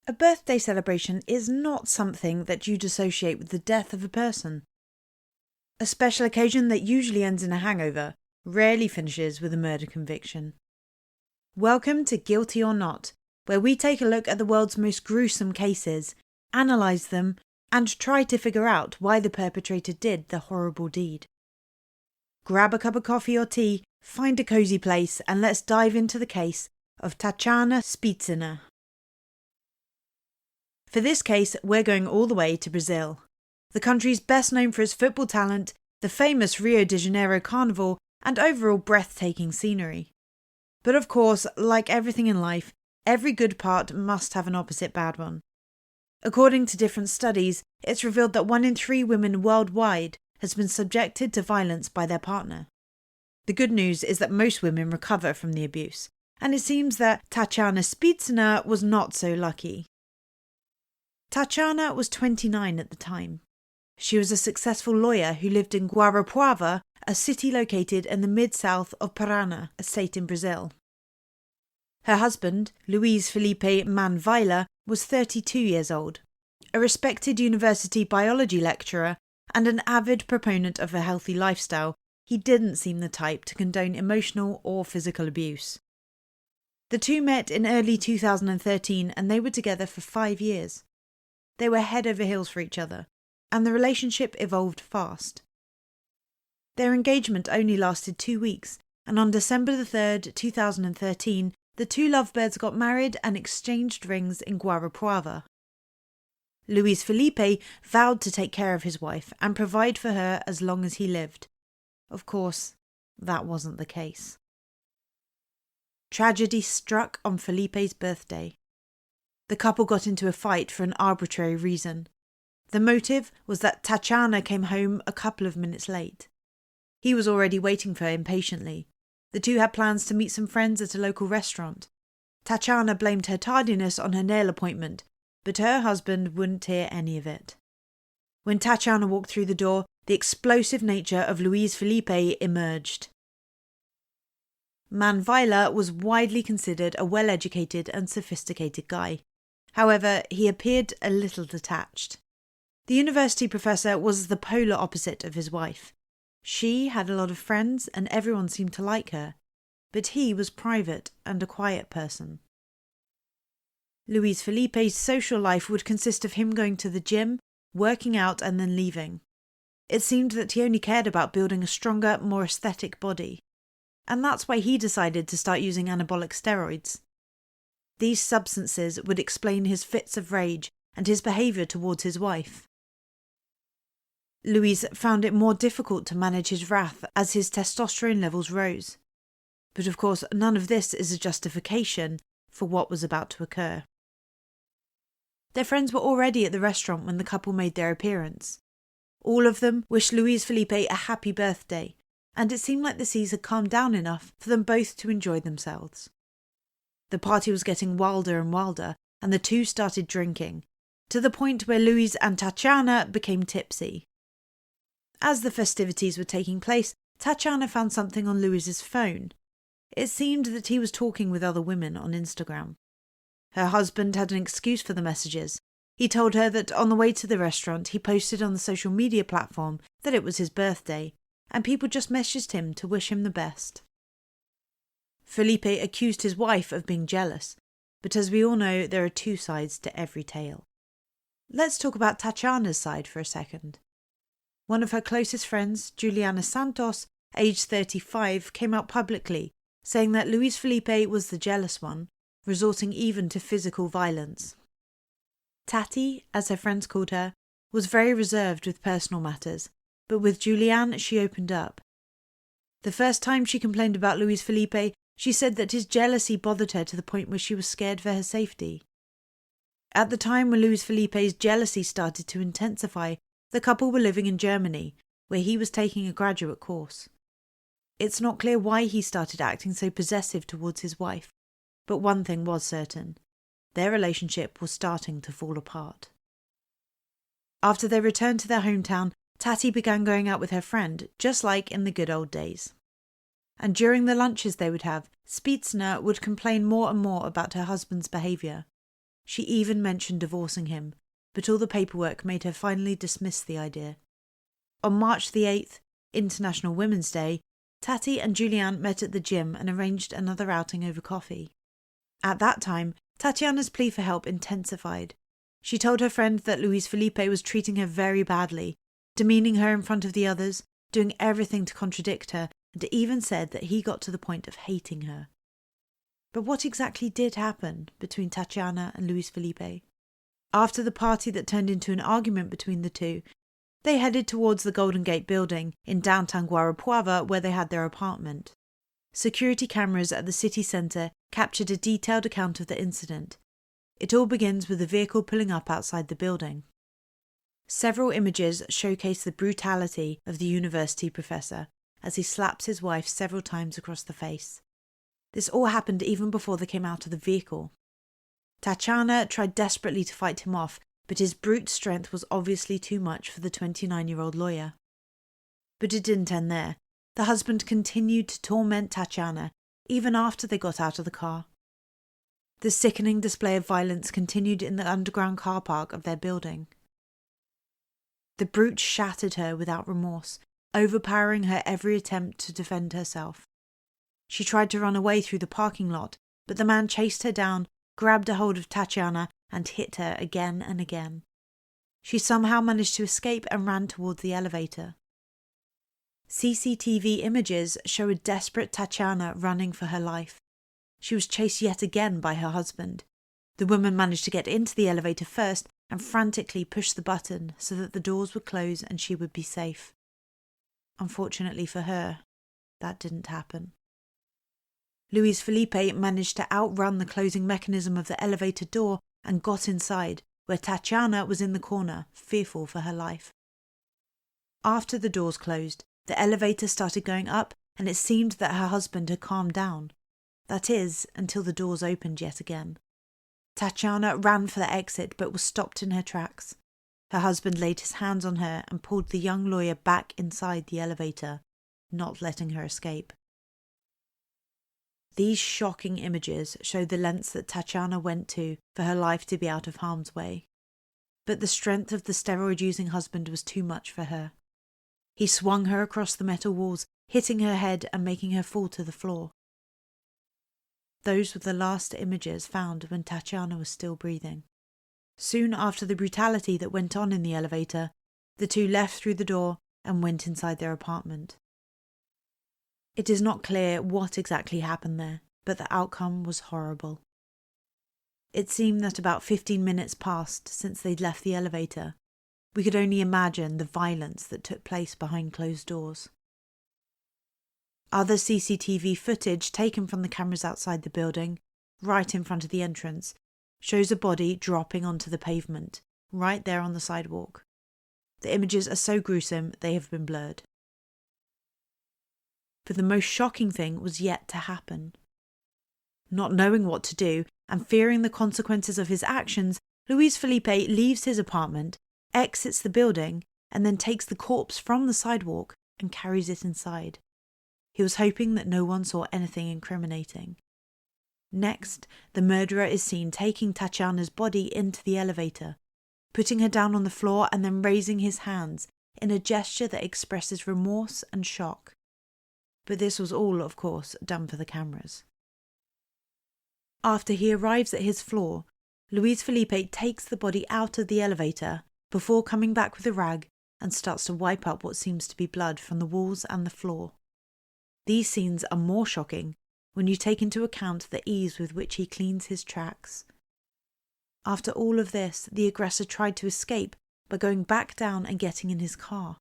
A birthday celebration is not something that you'd associate with the death of a person. A special occasion that usually ends in a hangover rarely finishes with a murder conviction. Welcome to Guilty or Not, where we take a look at the world's most gruesome cases, analyse them, and try to figure out why the perpetrator did the horrible deed. Grab a cup of coffee or tea, find a cosy place, and let's dive into the case of Tatiane Spitzner. For this case, we're going all the way to Brazil. The country's best known for its football talent, the famous Rio de Janeiro Carnival, and overall breathtaking scenery. But of course, like everything in life, every good part must have an opposite bad one. According to different studies, it's revealed that 1 in 3 women worldwide has been subjected to violence by their partner. The good news is that most women recover from the abuse, and it seems that Tatiane Spitzner was not so lucky. Tatiana was 29 at the time. She was a successful lawyer who lived in Guarapuava, a city located in the mid-south of Paraná, a state in Brazil. Her husband, Luiz Felipe Manvila, was 32 years old, a respected university biology lecturer and an avid proponent of a healthy lifestyle. He didn't seem the type to condone emotional or physical abuse. The two met in early 2013 and they were together for 5 years. They were head over heels for each other, and the relationship evolved fast. Their engagement only lasted 2 weeks, and on December 3rd, 2013, the two lovebirds got married and exchanged rings in Guarapuava. Luiz Felipe vowed to take care of his wife and provide for her as long as he lived. Of course, that wasn't the case. Tragedy struck on Felipe's birthday. The couple got into a fight for an arbitrary reason. The motive was that Tatiana came home a couple of minutes late. He was already waiting for her impatiently. The two had plans to meet some friends at a local restaurant. Tatiana blamed her tardiness on her nail appointment, but her husband wouldn't hear any of it. When Tatiana walked through the door, the explosive nature of Luiz Felipe emerged. Manvila was widely considered a well-educated and sophisticated guy. However, he appeared a little detached. The university professor was the polar opposite of his wife. She had a lot of friends and everyone seemed to like her, but he was private and a quiet person. Luiz Felipe's social life would consist of him going to the gym, working out and then leaving. It seemed that he only cared about building a stronger, more aesthetic body. And that's why he decided to start using anabolic steroids. These substances would explain his fits of rage and his behaviour towards his wife. Luiz found it more difficult to manage his wrath as his testosterone levels rose. But of course, none of this is a justification for what was about to occur. Their friends were already at the restaurant when the couple made their appearance. All of them wished Luiz Felipe a happy birthday, and it seemed like the seas had calmed down enough for them both to enjoy themselves. The party was getting wilder and wilder, and the two started drinking, to the point where Luiz and Tatiana became tipsy. As the festivities were taking place, Tatiana found something on Luiz's phone. It seemed that he was talking with other women on Instagram. Her husband had an excuse for the messages. He told her that on the way to the restaurant he posted on the social media platform that it was his birthday, and people just messaged him to wish him the best. Felipe accused his wife of being jealous, but as we all know, there are two sides to every tale. Let's talk about Tatiana's side for a second. One of her closest friends, Juliana Santos, aged 35, came out publicly, saying that Luiz Felipe was the jealous one, resorting even to physical violence. Tati, as her friends called her, was very reserved with personal matters, but with Julianne she opened up. The first time she complained about Luiz Felipe, she said that his jealousy bothered her to the point where she was scared for her safety. At the time when Luiz Felipe's jealousy started to intensify, the couple were living in Germany, where he was taking a graduate course. It's not clear why he started acting so possessive towards his wife, but one thing was certain. Their relationship was starting to fall apart. After they returned to their hometown, Tati began going out with her friend, just like in the good old days. And during the lunches they would have, Spitzner would complain more and more about her husband's behaviour. She even mentioned divorcing him, but all the paperwork made her finally dismiss the idea. On March the 8th, International Women's Day, Tati and Julianne met at the gym and arranged another outing over coffee. At that time, Tatiana's plea for help intensified. She told her friend that Luis Felipe was treating her very badly, demeaning her in front of the others, doing everything to contradict her, and even said that he got to the point of hating her. But what exactly did happen between Tatiana and Luis Felipe? After the party that turned into an argument between the two, they headed towards the Golden Gate building in downtown Guarapuava where they had their apartment. Security cameras at the city centre captured a detailed account of the incident. It all begins with the vehicle pulling up outside the building. Several images showcase the brutality of the university professor as he slaps his wife several times across the face. This all happened even before they came out of the vehicle. Tatiana tried desperately to fight him off, but his brute strength was obviously too much for the 29-year-old lawyer. But it didn't end there. The husband continued to torment Tatiana, even after they got out of the car. The sickening display of violence continued in the underground car park of their building. The brute shattered her without remorse, overpowering her every attempt to defend herself. She tried to run away through the parking lot, but the man chased her down, grabbed a hold of Tatiana, and hit her again and again. She somehow managed to escape and ran towards the elevator. CCTV images show a desperate Tatiana running for her life. She was chased yet again by her husband. The woman managed to get into the elevator first and frantically pushed the button so that the doors would close and she would be safe. Unfortunately for her, that didn't happen. Luis Felipe managed to outrun the closing mechanism of the elevator door and got inside, where Tatiana was in the corner, fearful for her life. After the doors closed, the elevator started going up and it seemed that her husband had calmed down. That is, until the doors opened yet again. Tatiana ran for the exit but was stopped in her tracks. Her husband laid his hands on her and pulled the young lawyer back inside the elevator, not letting her escape. These shocking images show the lengths that Tatiana went to for her life to be out of harm's way. But the strength of the steroid-using husband was too much for her. He swung her across the metal walls, hitting her head and making her fall to the floor. Those were the last images found when Tatiana was still breathing. Soon after the brutality that went on in the elevator, the two left through the door and went inside their apartment. It is not clear what exactly happened there, but the outcome was horrible. It seemed that about 15 minutes passed since they'd left the elevator. We could only imagine the violence that took place behind closed doors. Other CCTV footage taken from the cameras outside the building, right in front of the entrance, shows a body dropping onto the pavement, right there on the sidewalk. The images are so gruesome they have been blurred. But the most shocking thing was yet to happen. Not knowing what to do and fearing the consequences of his actions, Luis Felipe leaves his apartment, exits the building, and then takes the corpse from the sidewalk and carries it inside. He was hoping that no one saw anything incriminating. Next, the murderer is seen taking Tatiana's body into the elevator, putting her down on the floor and then raising his hands in a gesture that expresses remorse and shock. But this was all, of course, done for the cameras. After he arrives at his floor, Luis Felipe takes the body out of the elevator before coming back with a rag and starts to wipe up what seems to be blood from the walls and the floor. These scenes are more shocking when you take into account the ease with which he cleans his tracks. After all of this, the aggressor tried to escape by going back down and getting in his car.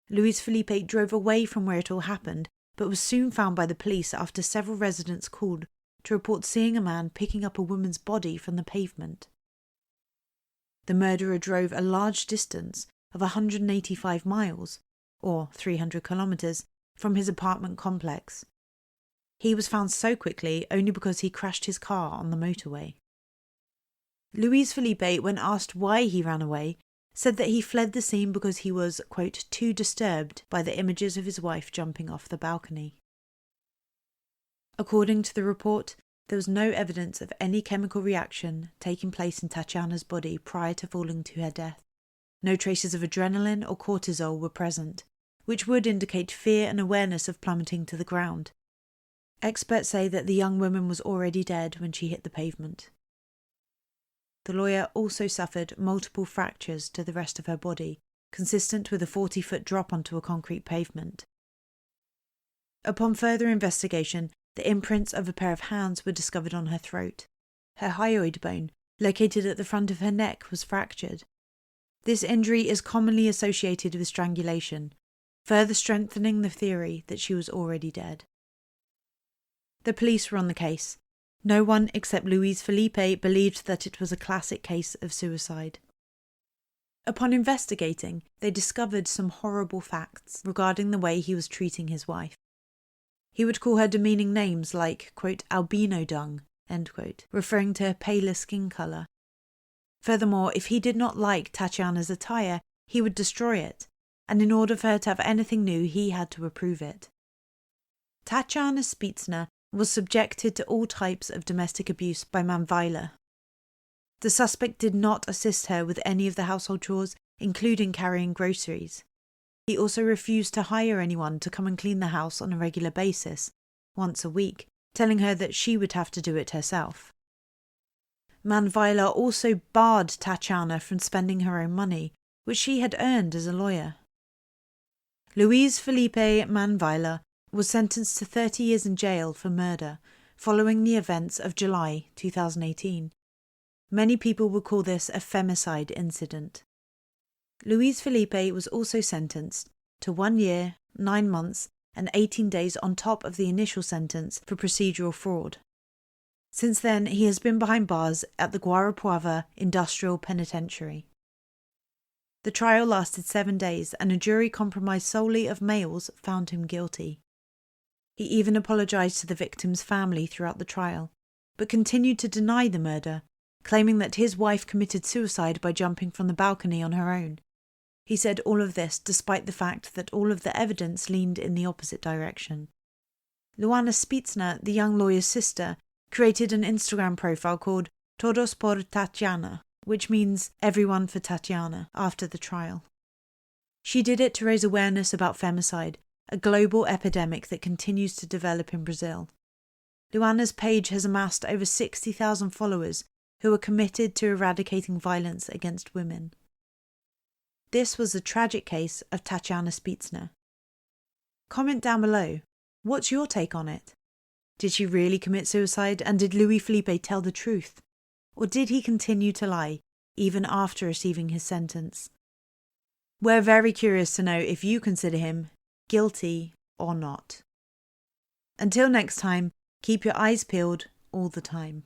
Luis Felipe drove away from where it all happened, but was soon found by the police after several residents called to report seeing a man picking up a woman's body from the pavement. The murderer drove a large distance of 185 miles, or 300 kilometres, from his apartment complex. He was found so quickly only because he crashed his car on the motorway. Luis Felipe, when asked why he ran away, said that he fled the scene because he was, quote, too disturbed by the images of his wife jumping off the balcony. According to the report, There was no evidence of any chemical reaction taking place in Tatiana's body prior to falling to her death. No traces of adrenaline or cortisol were present, which would indicate fear and awareness of plummeting to the ground. Experts say that the young woman was already dead when she hit the pavement. The lawyer also suffered multiple fractures to the rest of her body, consistent with a 40-foot drop onto a concrete pavement. Upon further investigation, the imprints of a pair of hands were discovered on her throat. Her hyoid bone, located at the front of her neck, was fractured. This injury is commonly associated with strangulation, further strengthening the theory that she was already dead. The police were on the case. No one except Luis Felipe believed that it was a classic case of suicide. Upon investigating, they discovered some horrible facts regarding the way he was treating his wife. He would call her demeaning names like, quote, albino dung, end quote, referring to her paler skin colour. Furthermore, if he did not like Tatiana's attire, he would destroy it, and in order for her to have anything new, he had to approve it. Tatiane Spitzner was subjected to all types of domestic abuse by Manweiler. The suspect did not assist her with any of the household chores, including carrying groceries. He also refused to hire anyone to come and clean the house on a regular basis, once a week, telling her that she would have to do it herself. Manweiler also barred Tatiana from spending her own money, which she had earned as a lawyer. Luis Felipe Manweiler was sentenced to 30 years in jail for murder, following the events of July 2018. Many people would call this a femicide incident. Luis Felipe was also sentenced to 1 year, 9 months, and 18 days on top of the initial sentence for procedural fraud. Since then, he has been behind bars at the Guarapuava Industrial Penitentiary. The trial lasted 7 days, and a jury comprised solely of males found him guilty. He even apologised to the victim's family throughout the trial, but continued to deny the murder, claiming that his wife committed suicide by jumping from the balcony on her own. He said all of this despite the fact that all of the evidence leaned in the opposite direction. Luana Spitzner, the young lawyer's sister, created an Instagram profile called Todos por Tatiana, which means everyone for Tatiana, after the trial. She did it to raise awareness about femicide, a global epidemic that continues to develop in Brazil. Luana's page has amassed over 60,000 followers who are committed to eradicating violence against women. This was the tragic case of Tatiane Spitzner. Comment down below. What's your take on it? Did she really commit suicide, and did Luis Felipe tell the truth? Or did he continue to lie, even after receiving his sentence? We're very curious to know if you consider him guilty or not. Until next time, keep your eyes peeled all the time.